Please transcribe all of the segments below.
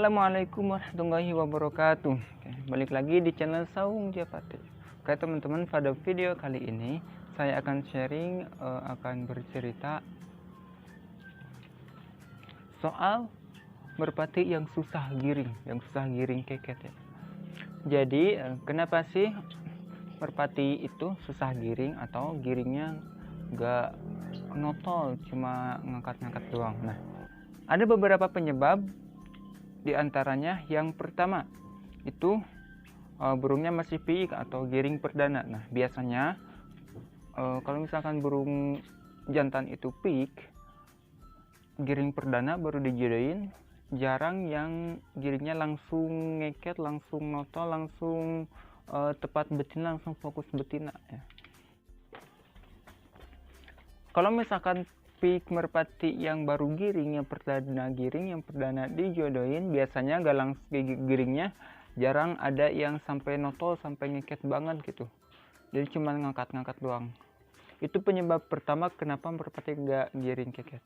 Assalamualaikum warahmatullahi wabarakatuh. Oke, balik lagi di channel Saung Japati. Oke teman-teman, pada video kali ini saya akan sharing, akan bercerita soal merpati yang susah giring keket ya. Jadi kenapa sih merpati itu susah giring atau giringnya gak notol, cuma ngangkat-ngangkat doang? Nah, ada beberapa penyebab. Di antaranya yang pertama itu burungnya masih piik atau giring perdana. Nah, biasanya kalau misalkan burung jantan itu piik, giring perdana baru dijodohin, jarang yang giringnya langsung ngeket, langsung notol, langsung tepat betina, langsung fokus betina ya. Kalau misalkan piik merpati yang baru giring, yang perdana dijodohin, biasanya galang giringnya jarang ada yang sampai notol, sampai ngeket banget gitu. Jadi cuma ngangkat-ngangkat doang. Itu penyebab pertama kenapa merpati gak giring keket.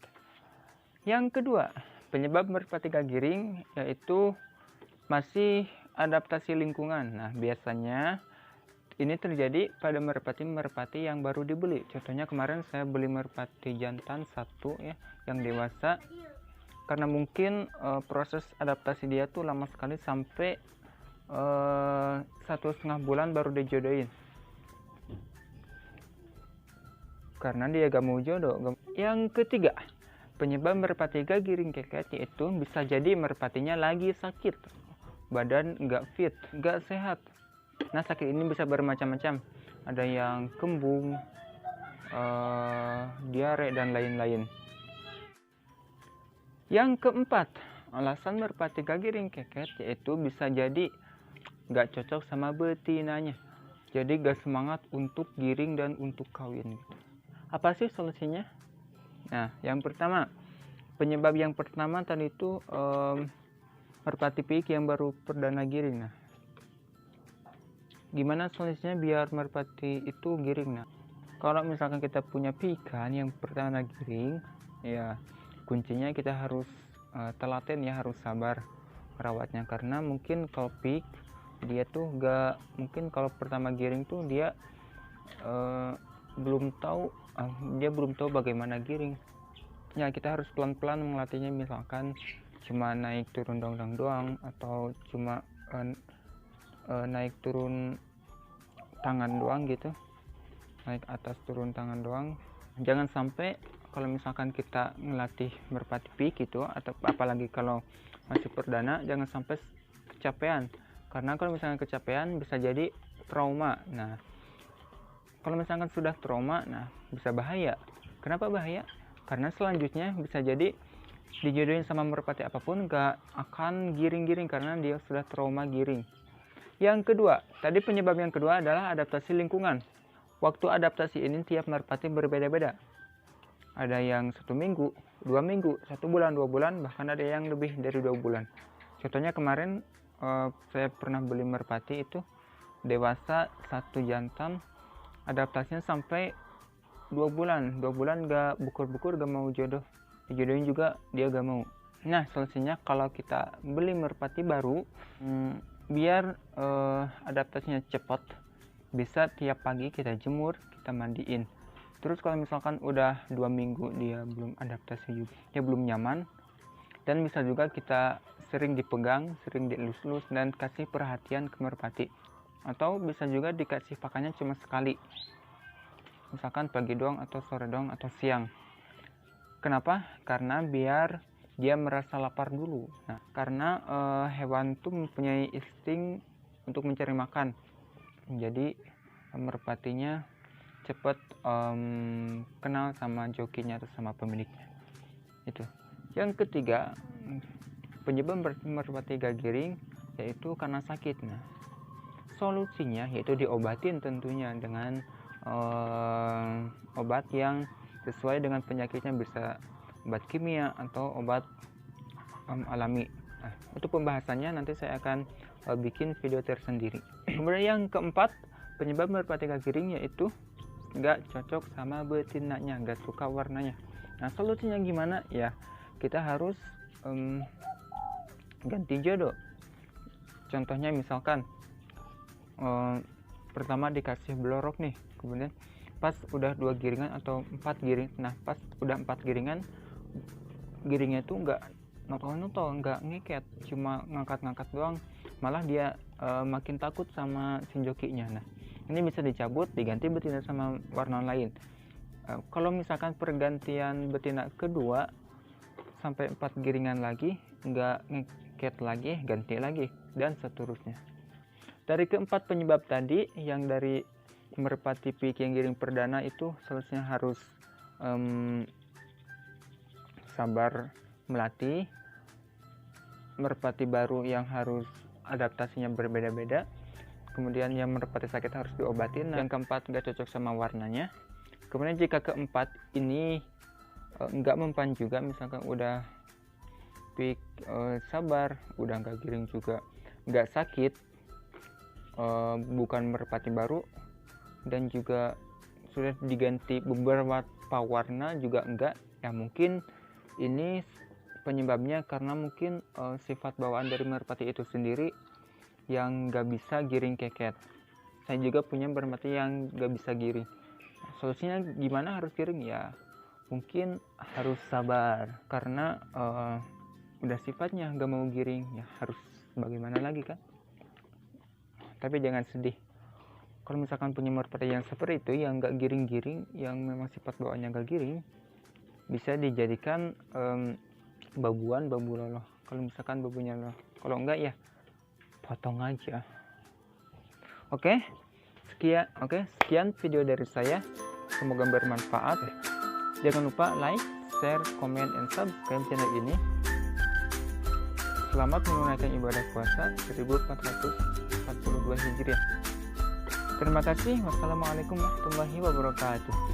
Yang kedua, penyebab merpati gak giring yaitu masih adaptasi lingkungan. Nah, biasanya ini terjadi pada merpati-merpati yang baru dibeli. Contohnya kemarin saya beli merpati jantan satu ya, yang dewasa. Karena mungkin proses adaptasi dia tuh lama sekali, sampai 1,5 bulan baru dijodohin. Karena dia gak mau jodoh. Yang ketiga, penyebab merpati gak giring keket yaitu bisa jadi merpatinya lagi sakit. Badan gak fit, gak sehat. Nah, sakit ini bisa bermacam-macam. Ada yang kembung, diare, dan lain-lain. Yang keempat, alasan merpati gak giring keket yaitu bisa jadi gak cocok sama betinanya. Jadi gak semangat untuk giring dan untuk kawin gitu. Apa sih solusinya? Nah, yang pertama, penyebab yang pertama tadi itu merpati piik yang baru perdana giring. Nah, gimana solusinya biar merpati itu giring? Nah, kalau misalkan kita punya piikan yang perdana giring, ya kuncinya kita harus telaten ya, harus sabar merawatnya. Karena mungkin kalau piik dia tuh gak, mungkin kalau pertama giring tuh dia belum tahu bagaimana giring. Ya, kita harus pelan-pelan melatihnya, misalkan cuma naik turun doang, atau cuma naik turun tangan doang gitu, naik atas turun tangan doang. Jangan sampai kalau misalkan kita ngelatih merpati piik itu, atau apalagi kalau masih perdana, jangan sampai kecapean. Karena kalau misalkan kecapean bisa jadi trauma. Nah, kalau misalkan sudah trauma, nah bisa bahaya. Kenapa bahaya? Karena selanjutnya bisa jadi dijodohin sama merpati apapun gak akan giring-giring karena dia sudah trauma giring. Yang kedua, tadi penyebab yang kedua adalah adaptasi lingkungan. Waktu adaptasi ini tiap merpati berbeda-beda. Ada yang 1 minggu, 2 minggu, 1 bulan, 2 bulan, bahkan ada yang lebih dari 2 bulan. Contohnya kemarin saya pernah beli merpati itu dewasa, 1 jantan, adaptasinya sampai 2 bulan. 2 bulan gak bukur-bukur, gak mau jodoh. Dijodohin juga dia gak mau. Nah, solusinya kalau kita beli merpati baru, biar adaptasinya cepat, bisa tiap pagi kita jemur, kita mandiin. Terus kalau misalkan udah 2 minggu dia belum adaptasi juga, dia belum nyaman, dan bisa juga kita sering dipegang, sering dielus-elus, dan kasih perhatian ke merpati. Atau bisa juga dikasih pakannya cuma sekali, misalkan pagi doang, atau sore doang, atau siang. Kenapa? Karena biar dia merasa lapar dulu. Nah, karena hewan itu mempunyai insting untuk mencari makan. Jadi merpatinya cepat kenal sama jokinya atau sama pemiliknya. Itu. Yang ketiga, penyebab merpati gak giring yaitu karena sakit. Nah, solusinya yaitu diobatin tentunya dengan obat yang sesuai dengan penyakitnya, bisa obat kimia atau obat alami. Nah, untuk pembahasannya nanti saya akan bikin video tersendiri. Kemudian yang keempat, penyebab merpati gak giring yaitu gak cocok sama betinanya, gak suka warnanya. Nah, solusinya gimana? Ya, kita harus ganti jodoh. Contohnya misalkan pertama dikasih blorok nih, kemudian pas udah 2 giringan atau 4 giring, nah pas udah 4 giringan, giringnya tuh nggak notol-notol, nggak ngeket, cuma ngangkat-ngangkat doang, malah dia makin takut sama si jokinya. Nah ini bisa dicabut, diganti betina sama warna lain. Kalau misalkan pergantian betina kedua sampai 4 giringan lagi nggak ngeket lagi, ganti lagi, dan seterusnya. Dari keempat penyebab tadi, yang dari merpati pik yang giring perdana itu seharusnya harus sabar melatih. Merpati baru yang harus adaptasinya berbeda-beda. Kemudian yang merpati sakit harus diobatin. Yang keempat nggak cocok sama warnanya. Kemudian jika keempat ini nggak mempan juga, misalkan udah pik sabar, udah nggak giring juga, nggak sakit, bukan merpati baru, dan juga sudah diganti beberapa warna juga enggak, ya mungkin ini penyebabnya karena mungkin sifat bawaan dari merpati itu sendiri yang nggak bisa giring keket. Saya juga punya merpati yang nggak bisa giring. Solusinya gimana harus giring? Ya mungkin harus sabar, karena udah sifatnya nggak mau giring, ya harus bagaimana lagi kan. Tapi jangan sedih kalau misalkan punya merpati yang seperti itu, yang nggak giring-giring, yang memang sifat bawaannya nggak giring, bisa dijadikan babu loloh. Kalau misalkan babunya loloh, kalau enggak ya potong aja. Oke, sekian video dari saya, semoga bermanfaat. Jangan lupa like, share, comment, and subscribe channel ini. Selamat menunaikan ibadah puasa 1442 Hijriah. Terima kasih. Wassalamualaikum warahmatullahi wabarakatuh.